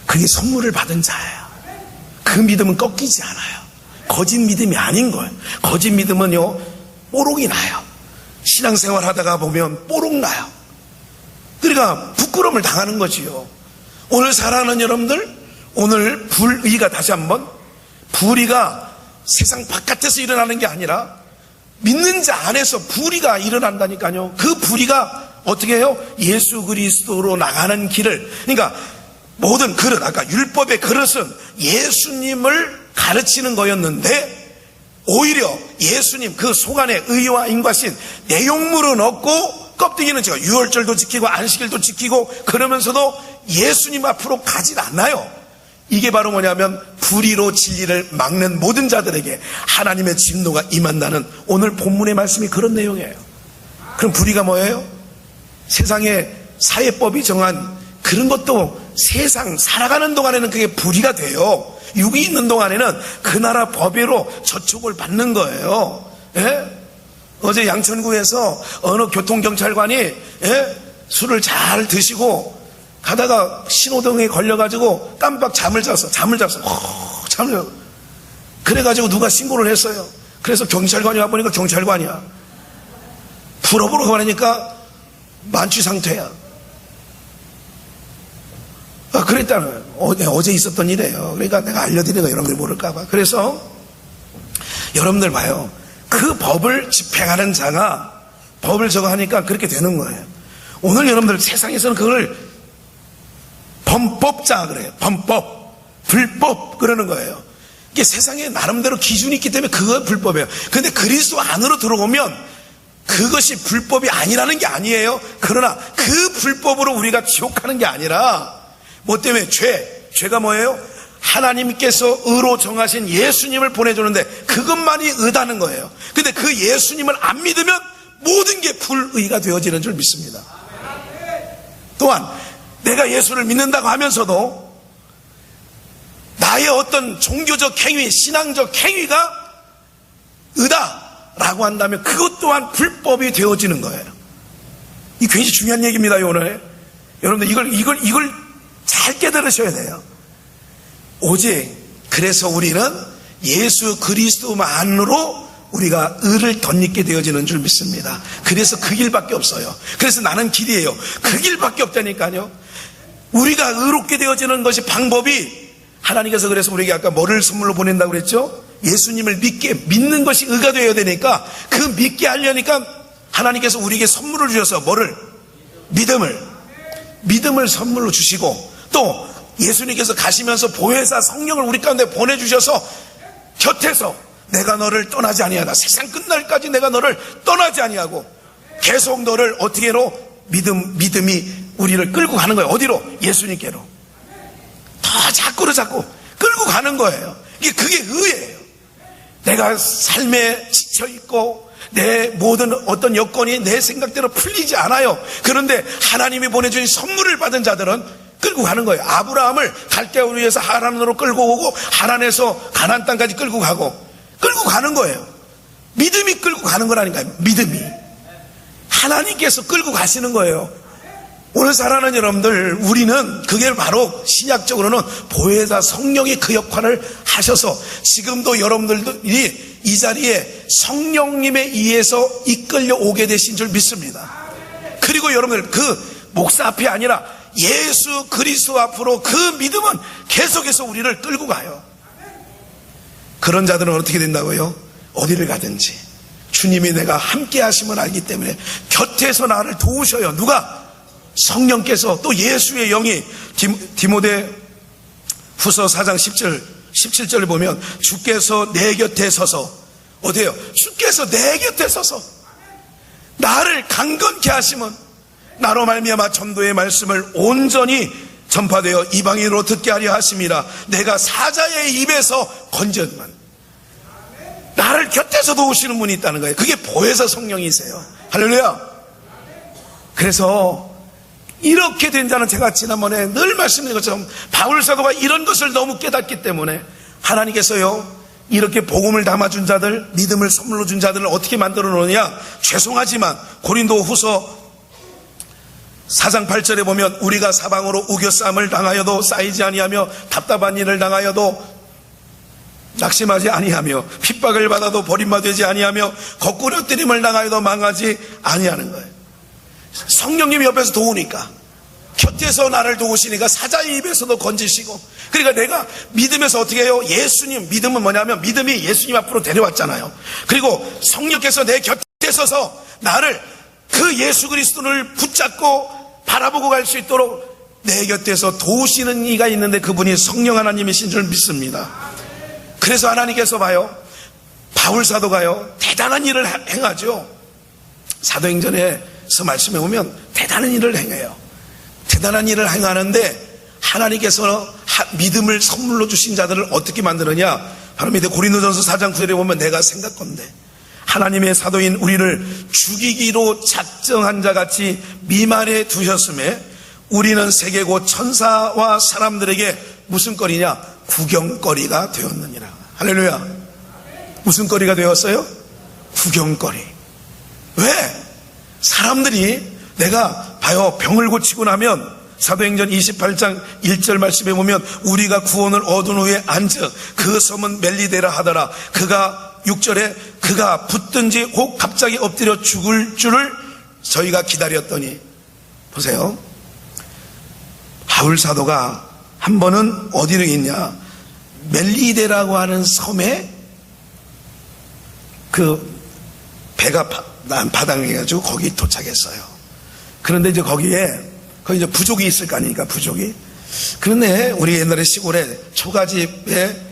그게 선물을 받은 자예요. 그 믿음은 꺾이지 않아요. 거짓 믿음이 아닌 거예요. 거짓 믿음은요, 뽀록이 나요. 신앙생활 하다가 보면 뽀록 나요. 그러니까 부끄러움을 당하는 거지요. 오늘 사랑하는 여러분들, 오늘 불의가 다시 한번, 불의가 세상 바깥에서 일어나는 게 아니라 믿는 자 안에서 불의가 일어난다니까요. 그 불의가 어떻게 해요? 예수 그리스도로 나가는 길을, 그러니까 모든 그릇, 아까 율법의 그릇은 예수님을 가르치는 거였는데 오히려 예수님 그 속 안에 의와 인과신 내용물은 없고 껍데기는 제가 유월절도 지키고 안식일도 지키고 그러면서도 예수님 앞으로 가진 않아요. 이게 바로 뭐냐면 불의로 진리를 막는 모든 자들에게 하나님의 진노가 임한다는 오늘 본문의 말씀이 그런 내용이에요. 그럼 불의가 뭐예요? 세상의 사회법이 정한 그런 것도 세상 살아가는 동안에는 그게 불의가 돼요. 육이 있는 동안에는 그 나라 법외로 저촉을 받는 거예요. 예? 어제 양천구에서 어느 교통경찰관이, 예? 술을 잘 드시고 가다가 신호등에 걸려가지고 깜빡 잠을 잤어. 그래가지고 누가 신고를 했어요. 그래서 경찰관이 와보니까 경찰관이야. 풀어보러 가니까 만취 상태야. 그랬다는 거예요. 어제 있었던 일이에요. 그러니까 내가 알려드리는 거 여러분들이 모를까봐. 그래서 여러분들 봐요. 그 법을 집행하는 자가 법을 저거 하니까 그렇게 되는 거예요. 오늘 여러분들 세상에서는 그걸 범법자 그래요. 범법, 불법 그러는 거예요. 이게 세상에 나름대로 기준이 있기 때문에 그거 불법이에요. 그런데 그리스도 안으로 들어오면 그것이 불법이 아니라는 게 아니에요. 그러나 그 불법으로 우리가 지옥하는 게 아니라 뭐 때문에 죄가 뭐예요? 하나님께서 의로 정하신 예수님을 보내주는데 그것만이 의다는 거예요. 근데 그 예수님을 안 믿으면 모든 게 불의가 되어지는 줄 믿습니다. 또한 내가 예수를 믿는다고 하면서도 나의 어떤 종교적 행위, 신앙적 행위가 의다라고 한다면 그것 또한 불법이 되어지는 거예요. 이 굉장히 중요한 얘기입니다, 오늘. 여러분들 이걸 잘 깨달으셔야 돼요. 오직 그래서 우리는 예수 그리스도만으로 우리가 의를 덧입게 되어지는 줄 믿습니다. 그래서 그 길밖에 없어요. 그래서 나는 길이에요. 그 길밖에 없다니까요. 우리가 의롭게 되어지는 것이 방법이 하나님께서 그래서 우리에게 아까 뭐를 선물로 보낸다고 그랬죠? 예수님을 믿는 것이 의가 되어야 되니까 그 믿게 하려니까 하나님께서 우리에게 선물을 주셔서 뭐를? 믿음을 선물로 주시고 또 예수님께서 가시면서 보혜사 성령을 우리 가운데 보내주셔서 곁에서 내가 너를 떠나지 아니하다. 세상 끝날까지 내가 너를 떠나지 아니하고 계속 너를 어떻게로 믿음이 우리를 끌고 가는 거예요. 어디로? 예수님께로. 더 자꾸 끌고 가는 거예요. 그게 의예요. 내가 삶에 지쳐있고 내 모든 어떤 여건이 내 생각대로 풀리지 않아요. 그런데 하나님이 보내준 선물을 받은 자들은 끌고 가는 거예요. 아브라함을 갈대아우르 위에서 하란으로 끌고 오고 하란에서 가나안 땅까지 끌고 가는 거예요. 믿음이 끌고 가는 거라니까요. 믿음이 하나님께서 끌고 가시는 거예요. 오늘 살아가는 여러분들, 우리는 그게 바로 신약적으로는 보혜사 성령이 그 역할을 하셔서 지금도 여러분들이 이 자리에 성령님에 의해서 이끌려 오게 되신 줄 믿습니다. 그리고 여러분들 그 목사 앞이 아니라 예수 그리스도 앞으로 그 믿음은 계속해서 우리를 끌고 가요. 그런 자들은 어떻게 된다고요? 어디를 가든지 주님이 내가 함께 하심을 알기 때문에 곁에서 나를 도우셔요. 누가? 성령께서. 또 예수의 영이 디모데 후서 4장 17절을 보면 주께서 내 곁에 서서 어디에요? 주께서 내 곁에 서서 나를 강건케 하시면 나로 말미암아 전도의 말씀을 온전히 전파되어 이방인으로 듣게 하려 하심이라. 내가 사자의 입에서 건졌만 나를 곁에서 도우시는 분이 있다는 거예요. 그게 보혜사 성령이세요. 할렐루야. 그래서 이렇게 된 자는 제가 지난번에 늘 말씀드린 것처럼 바울 사도가 이런 것을 너무 깨닫기 때문에 하나님께서요 이렇게 복음을 담아준 자들, 믿음을 선물로 준 자들을 어떻게 만들어 놓느냐. 죄송하지만 고린도 후서 4장 8절에 보면 우리가 사방으로 우겨싸움을 당하여도 쌓이지 아니하며 답답한 일을 당하여도 낙심하지 아니하며 핍박을 받아도 버림받지 아니하며 거꾸로 엎드림을 당하여도 망하지 아니하는 거예요. 성령님이 옆에서 도우니까, 곁에서 나를 도우시니까 사자의 입에서도 건지시고. 그러니까 내가 믿음에서 어떻게 해요? 예수님, 믿음은 뭐냐면 믿음이 예수님 앞으로 데려왔잖아요. 그리고 성령께서 내 곁에 서서 나를 그 예수 그리스도를 붙잡고 바라보고 갈 수 있도록 내 곁에서 도우시는 이가 있는데 그분이 성령 하나님이신 줄 믿습니다. 그래서 하나님께서 봐요, 바울 사도가요 대단한 일을 행하죠. 사도행전에서 말씀해 보면 대단한 일을 행해요. 대단한 일을 행하는데 하나님께서 믿음을 선물로 주신 자들을 어떻게 만드느냐. 바로 밑에 고린도전서 4장 9절에 보면 내가 생각건대 하나님의 사도인 우리를 죽이기로 작정한 자같이 미만에 두셨음에 우리는 세계고 천사와 사람들에게 무슨 거리냐? 구경거리가 되었느니라. 할렐루야. 무슨 거리가 되었어요? 구경거리. 왜? 사람들이 내가 봐요, 병을 고치고 나면 사도행전 28장 1절 말씀에 보면 우리가 구원을 얻은 후에 앉아 그 섬은 멜리데라 하더라. 그가 6절에 그가 붙든지 혹 갑자기 엎드려 죽을 줄을 저희가 기다렸더니, 보세요, 바울 사도가 한 번은 어디로 있냐, 멜리데라고 하는 섬에 그 배가 바닥해가지고 거기 도착했어요. 그런데 이제 거기 이제 부족이 있을 거 아닙니까, 부족이. 그런데 우리 옛날에 시골에 초가집에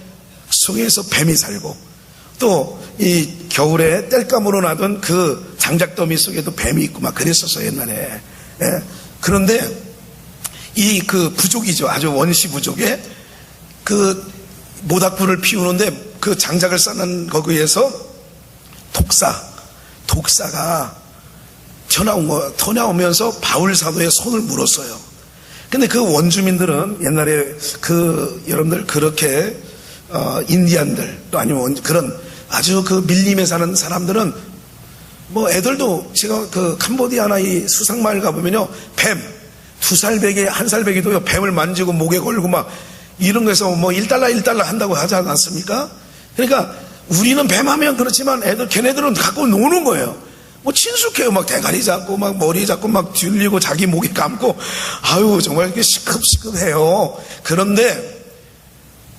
속에서 뱀이 살고, 또 이 겨울에 땔감으로 놔둔 그 장작더미 속에도 뱀이 있고 막 그랬었어요, 옛날에. 예. 그런데 이 그 부족이죠, 아주 원시 부족에 그 모닥불을 피우는데 그 장작을 쌓는 거기에서 독사가 튀어나오면서 바울사도의 손을 물었어요. 근데 그 원주민들은 옛날에 여러분들 그렇게 인디안들 또 아니면 그런 아주 그 밀림에 사는 사람들은 뭐 애들도 제가 그 캄보디아나 이 수상마을 가보면요, 뱀 2살배기 1살배기도요 뱀을 만지고 목에 걸고 막 이런 거에서 뭐 1달러 한다고 하지 않았습니까? 그러니까 우리는 뱀 하면 그렇지만 걔네들은 갖고 노는 거예요. 뭐 친숙해요. 막 대가리 잡고 막 머리 잡고 막 들리고 자기 목에 감고, 아유 정말 이렇게 시급시급해요. 그런데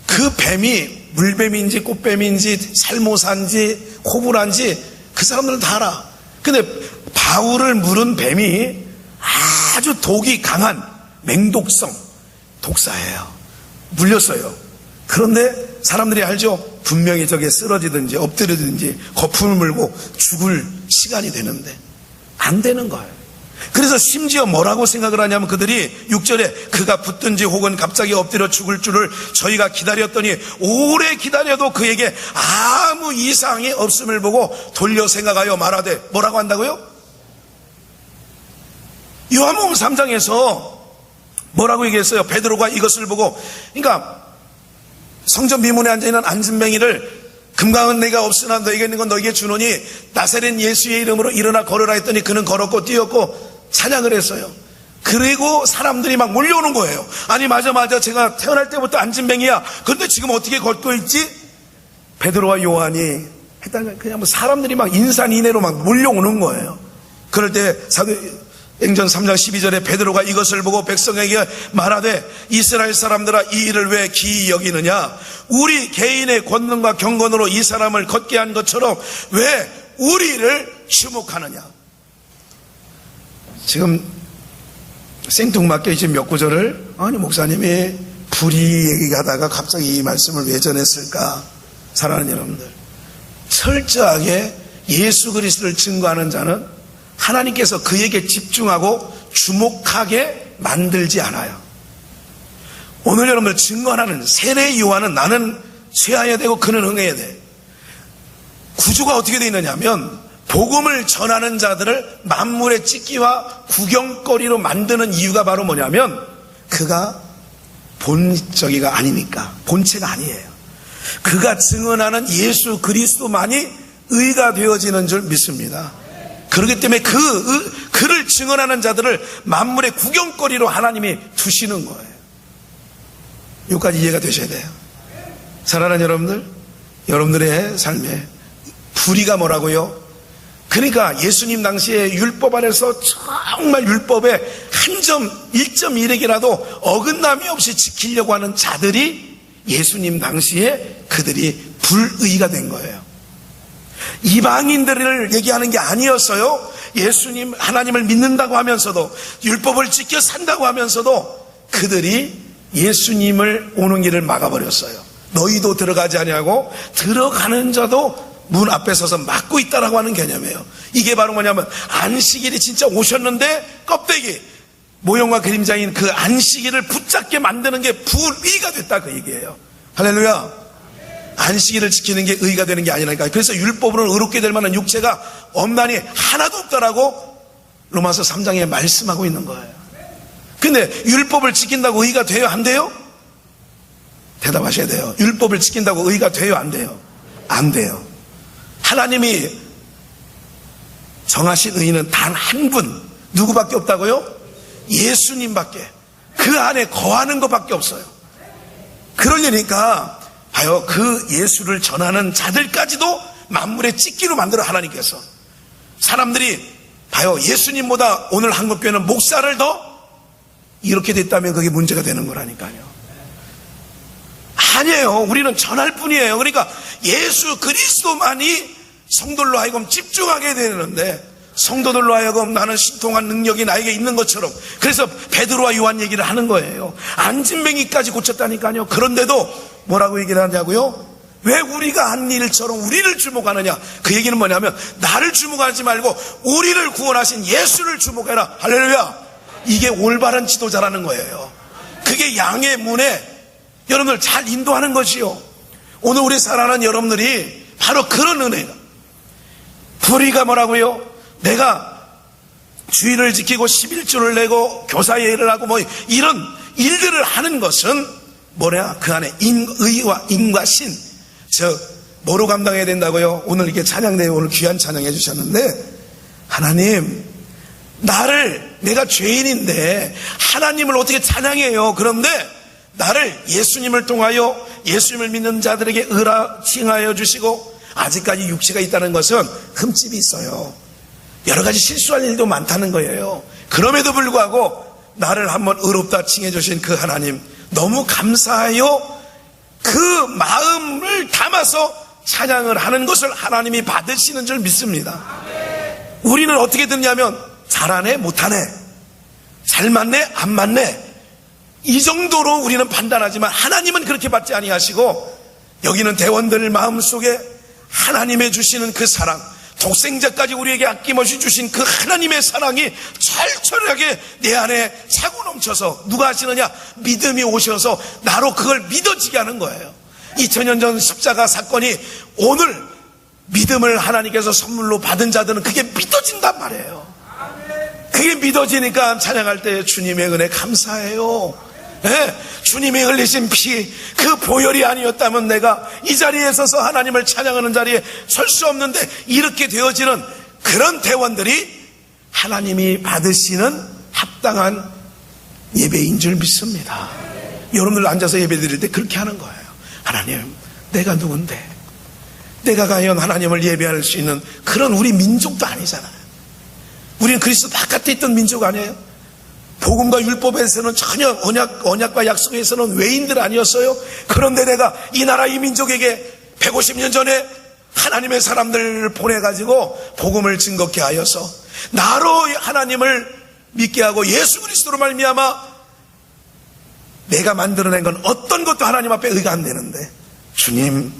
그 뱀이 물뱀인지 꽃뱀인지 살모사인지 코브라인지 그 사람들은 다 알아. 근데 바울을 물은 뱀이 아주 독이 강한 맹독성 독사예요. 물렸어요. 그런데 사람들이 알죠? 분명히 저게 쓰러지든지 엎드리든지 거품을 물고 죽을 시간이 되는데 안 되는 거예요. 그래서 심지어 뭐라고 생각을 하냐면 그들이 6절에 그가 붙든지 혹은 갑자기 엎드려 죽을 줄을 저희가 기다렸더니 오래 기다려도 그에게 아무 이상이 없음을 보고 돌려 생각하여 말하되, 뭐라고 한다고요? 요한복음 3장에서 뭐라고 얘기했어요? 베드로가 이것을 보고, 그러니까 성전 미문에 앉아있는 안진뱅이를 금강은 내가 없으나 너에게 있는 건 너에게 주노니 나사렛 예수의 이름으로 일어나 걸으라 했더니 그는 걸었고 뛰었고 찬양을 했어요. 그리고 사람들이 막 몰려오는 거예요. 아니 맞아 제가 태어날 때부터 안진뱅이야. 그런데 지금 어떻게 걷고 있지? 베드로와 요한이 했다는, 그냥 뭐 사람들이 막 인산인해로 막 몰려오는 거예요. 그럴 때 사도행전 3장 12절에 베드로가 이것을 보고 백성에게 말하되 이스라엘 사람들아 이 일을 왜 기이 여기느냐? 우리 개인의 권능과 경건으로 이 사람을 걷게 한 것처럼 왜 우리를 주목하느냐? 지금 생뚱맞게 이제 몇 구절을, 아니 목사님이 불의 얘기하다가 갑자기 이 말씀을 왜 전했을까? 사랑하는 여러분들, 철저하게 예수 그리스도를 증거하는 자는 하나님께서 그에게 집중하고 주목하게 만들지 않아요. 오늘 여러분들 증거하는 세례 요한은 나는 쇠하여야 되고 그는 흥해야 돼. 구조가 어떻게 되어 있느냐면 복음을 전하는 자들을 만물의 찍기와 구경거리로 만드는 이유가 바로 뭐냐면 그가 본적이가 아니니까, 본체가 아니에요. 그가 증언하는 예수 그리스도만이 의가 되어지는 줄 믿습니다. 그렇기 때문에 그를 증언하는 자들을 만물의 구경거리로 하나님이 두시는 거예요. 여기까지 이해가 되셔야 돼요. 사랑하는 여러분들, 여러분들의 삶에 불의가 뭐라고요? 그러니까 예수님 당시에 율법 안에서 정말 율법의 한 점, 1.1핵이라도 어긋남이 없이 지키려고 하는 자들이 예수님 당시에 그들이 불의가 된 거예요. 이방인들을 얘기하는 게 아니었어요. 예수님, 하나님을 믿는다고 하면서도 율법을 지켜 산다고 하면서도 그들이 예수님을 오는 길을 막아버렸어요. 너희도 들어가지 아니하고 들어가는 자도 문 앞에 서서 막고 있다라고 하는 개념이에요. 이게 바로 뭐냐면 안식일이 진짜 오셨는데 껍데기, 모형과 그림자인 그 안식일을 붙잡게 만드는 게 불의가 됐다, 그 얘기예요. 할렐루야. 안식일을 지키는 게 의가 되는 게 아니라니까. 그래서 율법으로 의롭게 될 만한 육체가 엄난히 하나도 없다라고 로마서 3장에 말씀하고 있는 거예요. 근데 율법을 지킨다고 의가 돼요, 안 돼요? 대답하셔야 돼요. 율법을 지킨다고 의가 돼요, 안 돼요? 안 돼요. 하나님이 정하신 의인은 단 한 분, 누구밖에 없다고요? 예수님밖에. 그 안에 거하는 것밖에 없어요. 그러려니까 봐요, 그 예수를 전하는 자들까지도 만물의 찍기로 만들어 하나님께서. 사람들이 봐요, 예수님보다 오늘 한국교회는 목사를 더 이렇게 됐다면 그게 문제가 되는 거라니까요. 아니에요. 우리는 전할 뿐이에요. 그러니까 예수 그리스도만이 성도들로 하여금 집중하게 되는데, 성도들로 하여금 나는 신통한 능력이 나에게 있는 것처럼, 그래서 베드로와 요한 얘기를 하는 거예요. 안진뱅이까지 고쳤다니까요. 그런데도 뭐라고 얘기를 하냐고요? 왜 우리가 한 일처럼 우리를 주목하느냐? 그 얘기는 뭐냐면, 나를 주목하지 말고 우리를 구원하신 예수를 주목해라. 할렐루야. 이게 올바른 지도자라는 거예요. 그게 양의 문에 여러분들 잘 인도하는 것이요. 오늘 우리 사랑하는 여러분들이 바로 그런 은혜가, 우리가 뭐라고요? 내가 주의를 지키고 11조를 내고 교사의 일을 하고 뭐 이런 일들을 하는 것은 뭐냐? 그 안에 의와 인과 신, 뭐로 감당해야 된다고요? 오늘 이렇게 찬양대회 오늘 귀한 찬양해 주셨는데, 하나님, 내가 죄인인데 하나님을 어떻게 찬양해요? 그런데 나를 예수님을 통하여 예수님을 믿는 자들에게 의라 칭하여 주시고, 아직까지 육체가 있다는 것은 흠집이 있어요. 여러 가지 실수할 일도 많다는 거예요. 그럼에도 불구하고 나를 한번 의롭다 칭해 주신 그 하나님, 너무 감사하여 그 마음을 담아서 찬양을 하는 것을 하나님이 받으시는 줄 믿습니다. 우리는 어떻게 듣냐면, 잘하네 못하네, 잘 맞네 안 맞네, 이 정도로 우리는 판단하지만 하나님은 그렇게 받지 아니하시고, 여기는 대원들 마음속에 하나님의 주시는 그 사랑, 독생자까지 우리에게 아낌없이 주신 그 하나님의 사랑이 철철하게 내 안에 차고 넘쳐서 누가 하시느냐? 믿음이 오셔서 나로 그걸 믿어지게 하는 거예요. 2000년 전 십자가 사건이 오늘 믿음을 하나님께서 선물로 받은 자들은 그게 믿어진단 말이에요. 그게 믿어지니까 찬양할 때 주님의 은혜 감사해요. 네, 주님이 흘리신 피, 그 보혈이 아니었다면 내가 이 자리에 서서 하나님을 찬양하는 자리에 설 수 없는데, 이렇게 되어지는 그런 대원들이 하나님이 받으시는 합당한 예배인 줄 믿습니다. 여러분들 앉아서 예배 드릴 때 그렇게 하는 거예요. 하나님, 내가 누군데 내가 과연 하나님을 예배할 수 있는 그런 우리 민족도 아니잖아요. 우리는 그리스도 바깥에 있던 민족 아니에요? 복음과 율법에서는 전혀 언약과 약속에서는 외인들 아니었어요? 그런데 내가 이 나라 이 민족에게 150년 전에 하나님의 사람들을 보내가지고 복음을 증거케 하여서 나로 하나님을 믿게 하고 예수 그리스도로 말미암아 내가 만들어낸 건 어떤 것도 하나님 앞에 의가 안 되는데, 주님,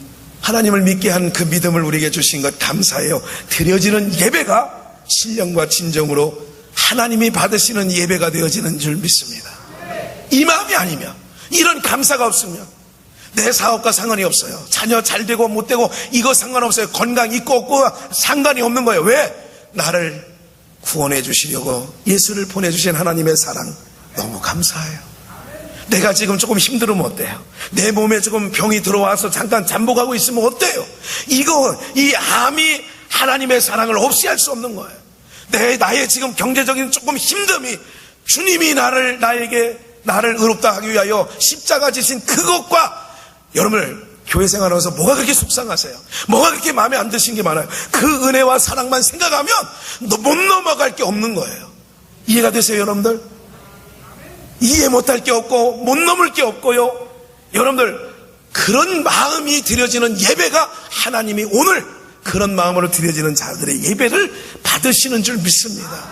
하나님을 믿게 한 그 믿음을 우리에게 주신 것 감사해요. 드려지는 예배가 신령과 진정으로 하나님이 받으시는 예배가 되어지는 줄 믿습니다. 이 마음이 아니면, 이런 감사가 없으면 내 사업과 상관이 없어요. 자녀 잘 되고 못 되고 이거 상관없어요. 건강 있고 없고 상관이 없는 거예요. 왜? 나를 구원해 주시려고 예수를 보내주신 하나님의 사랑 너무 감사해요. 내가 지금 조금 힘들으면 어때요? 내 몸에 조금 병이 들어와서 잠깐 잠복하고 있으면 어때요? 이 암이 하나님의 사랑을 없이 할 수 없는 거예요. 나의 지금 경제적인 조금 힘듦이 주님이 나를 의롭다 하기 위하여 십자가 지신 그것과, 여러분들 교회 생활하면서 뭐가 그렇게 속상하세요? 뭐가 그렇게 마음에 안 드신 게 많아요? 그 은혜와 사랑만 생각하면 못 넘어갈 게 없는 거예요. 이해가 되세요, 여러분들? 이해 못할 게 없고 못 넘을 게 없고요. 여러분들, 그런 마음이 드려지는 예배가 하나님이 오늘 그런 마음으로 드려지는 자들의 예배를 받으시는 줄 믿습니다.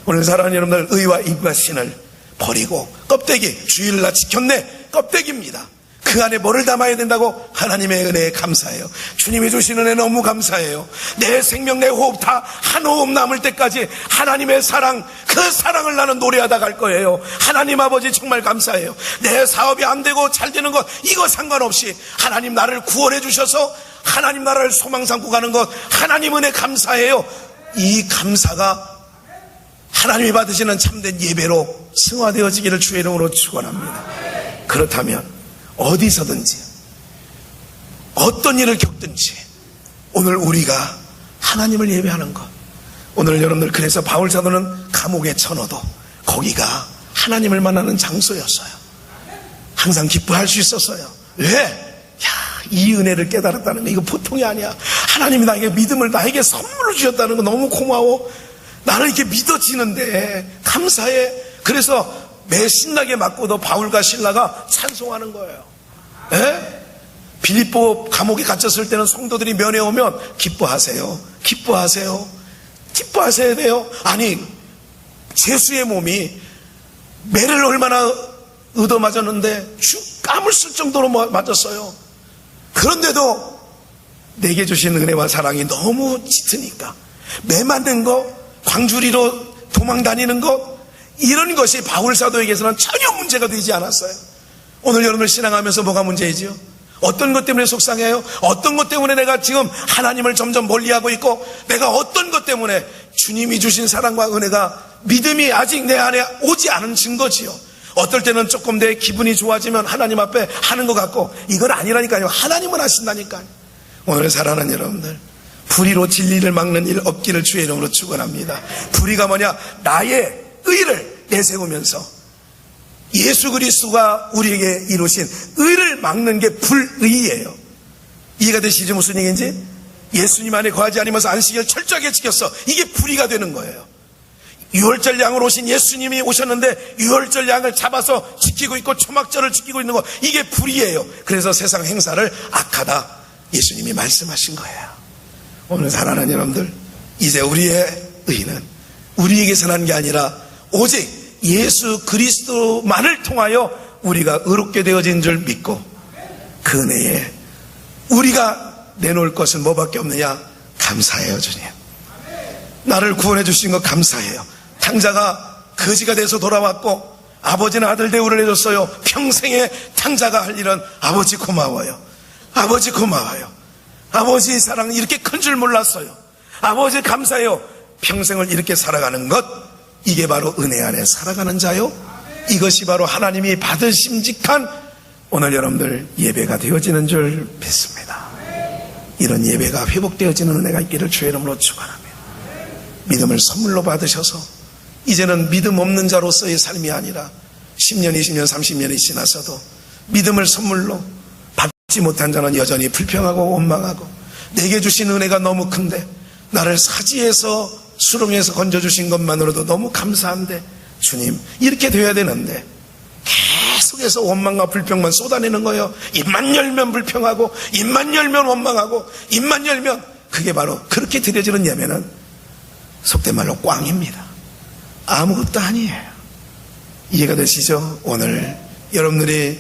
오늘 사랑하는 여러분들, 의와 인과 신을 버리고 껍데기, 주일날 지켰네, 껍데기입니다. 그 안에 뭐를 담아야 된다고? 하나님의 은혜에 감사해요. 주님이 주시는 은혜 너무 감사해요. 내 생명, 내 호흡 다 한 호흡 남을 때까지 하나님의 사랑, 그 사랑을 나는 노래하다 갈 거예요. 하나님 아버지 정말 감사해요. 내 사업이 안 되고 잘 되는 것 이거 상관없이 하나님 나를 구원해 주셔서 하나님 나라를 소망 삼고 가는 것, 하나님 은혜 감사해요. 이 감사가 하나님이 받으시는 참된 예배로 승화되어지기를 주의 이름으로 축원합니다. 그렇다면 어디서든지 어떤 일을 겪든지 오늘 우리가 하나님을 예배하는 것, 오늘 여러분들, 그래서 바울 사도는 감옥에 쳐넣어도 거기가 하나님을 만나는 장소였어요. 항상 기뻐할 수 있었어요. 왜? 이 은혜를 깨달았다는 거 이거 보통이 아니야. 하나님이 나에게 믿음을 나에게 선물로 주셨다는 거 너무 고마워. 나는 이렇게 믿어지는데 감사해. 그래서 매 신나게 맞고도 바울과 실라가 찬송하는 거예요. 에? 빌립보 감옥에 갇혔을 때는 성도들이 면회 오면 기뻐하세요. 기뻐하세요. 기뻐하셔야 돼요. 아니, 제수의 몸이 매를 얼마나 얻어맞았는데 땀을 쓸 정도로 맞았어요. 그런데도 내게 주신 은혜와 사랑이 너무 짙으니까 매 맞는 것, 광주리로 도망 다니는 것, 이런 것이 바울 사도에게서는 전혀 문제가 되지 않았어요. 오늘 여러분을 신앙하면서 뭐가 문제이지요? 어떤 것 때문에 속상해요? 어떤 것 때문에 내가 지금 하나님을 점점 멀리하고 있고, 내가 어떤 것 때문에 주님이 주신 사랑과 은혜가, 믿음이 아직 내 안에 오지 않은 증거지요. 어떨 때는 조금 내 기분이 좋아지면 하나님 앞에 하는 것 같고, 이건 아니라니까요. 하나님은 하신다니까요. 오늘 사랑하는 여러분들, 불의로 진리를 막는 일 없기를 주의 이름으로 축원합니다. 불의가 뭐냐? 나의 의를 내세우면서 예수 그리스도가 우리에게 이루신 의를 막는 게 불의예요. 이해가 되시죠? 무슨 얘기인지? 예수님 안에 거하지 않으면서 안식일을 철저하게 지켰어. 이게 불의가 되는 거예요. 유월절 양으로 오신 예수님이 오셨는데 유월절 양을 잡아서 지키고 있고 초막절을 지키고 있는 거, 이게 불의예요. 그래서 세상 행사를 악하다, 예수님이 말씀하신 거예요. 오늘 사랑하는 여러분들, 이제 우리의 의는 우리에게서 난 게 아니라 오직 예수 그리스도만을 통하여 우리가 의롭게 되어진 줄 믿고, 그 은혜에 우리가 내놓을 것은 뭐밖에 없느냐? 감사해요. 주님, 나를 구원해 주신 거 감사해요. 탕자가 거지가 돼서 돌아왔고 아버지는 아들 대우를 해줬어요. 평생에 탕자가 할 일은 아버지 고마워요. 아버지 고마워요. 아버지 사랑 이렇게 큰 줄 몰랐어요. 아버지 감사해요. 평생을 이렇게 살아가는 것, 이게 바로 은혜 안에 살아가는 자요. 이것이 바로 하나님이 받으심직한 오늘 여러분들 예배가 되어지는 줄 믿습니다. 이런 예배가 회복되어지는 은혜가 있기를 주의 이름으로 축원합니다. 믿음을 선물로 받으셔서 이제는 믿음 없는 자로서의 삶이 아니라 10년, 20년, 30년이 지나서도 믿음을 선물로 받지 못한 자는 여전히 불평하고 원망하고, 내게 주신 은혜가 너무 큰데, 나를 사지에서 수렁에서 건져주신 것만으로도 너무 감사한데, 주님 이렇게 돼야 되는데 계속해서 원망과 불평만 쏟아내는 거예요. 입만 열면 불평하고, 입만 열면 원망하고, 입만 열면, 그게 바로 그렇게 드려지는 예배는 속된 말로 꽝입니다. 아무것도 아니에요. 이해가 되시죠? 오늘 여러분들이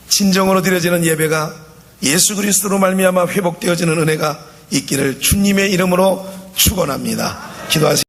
진정으로 드려지는 예배가 예수 그리스도로 말미암아 회복되어지는 은혜가 있기를 주님의 이름으로 축원합니다. 기도하시겠습니다.